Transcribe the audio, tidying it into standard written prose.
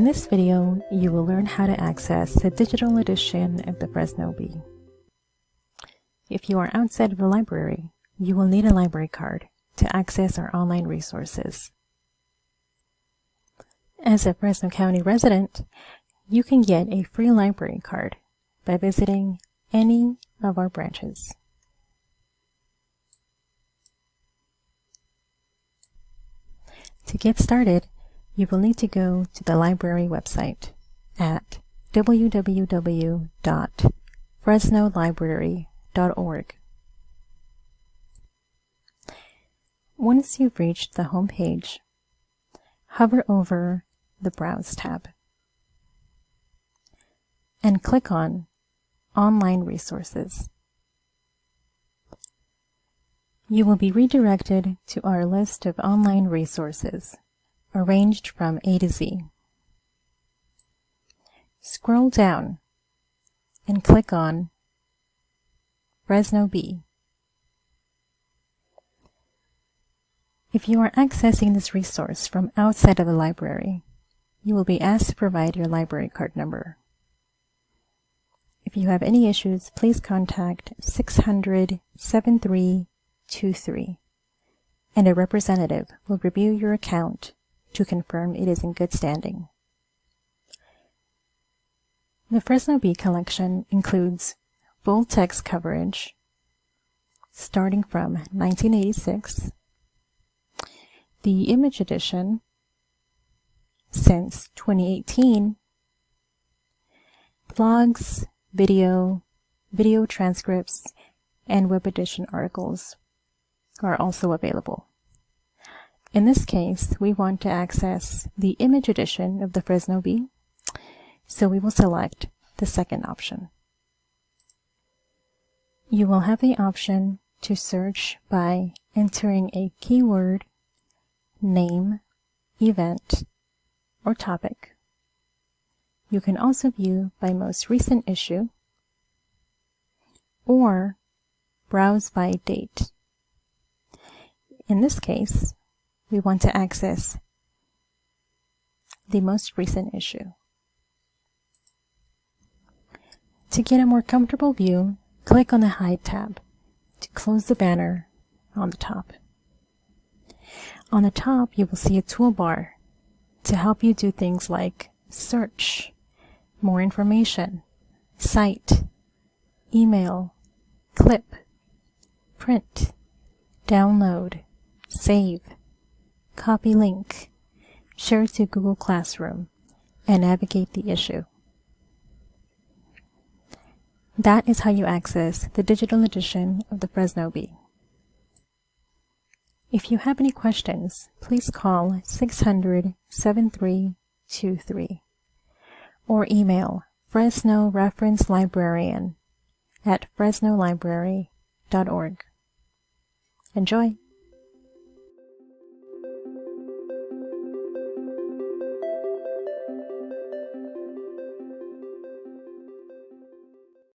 this video, you will learn how to access the digital edition of the Fresno Bee. If you are outside of the library, you will need a library card to access our online resources. As a Fresno County resident, you can get a free library card by visiting any of our branches. To get started, you will need to go to the library website at www.fresnolibrary.org. Once you've reached the home page, hover over the Browse tab and click on Online Resources. You will be redirected to our list of online resources, arranged from A to Z. Scroll down and click on Fresno Bee. If you are accessing this resource from outside of the library, you will be asked to provide your library card number. If you have any issues, please contact 600-7323, and a representative will review your account to confirm it is in good standing. The Fresno Bee Collection includes full text coverage starting from 1986, the image edition since 2018, blogs, video transcripts, and web edition articles are also available. In this case, we want to access the image edition of the Fresno Bee, so we will select the second option. You will have the option to search by entering a keyword, name, event, or topic. You can also view by most recent issue or browse by date. In this case, we want to access the most recent issue. To get a more comfortable view, click on the Hide tab to close the banner on the top. On the top, you will see a toolbar to help you do things like search, more information, cite, email, clip, print, download, save, copy link, share to Google Classroom, and navigate the issue. That is how you access the digital edition of the Fresno Bee. If you have any questions, please call 600-7323 or email Fresno Reference Librarian at fresnolibrary.org. Enjoy!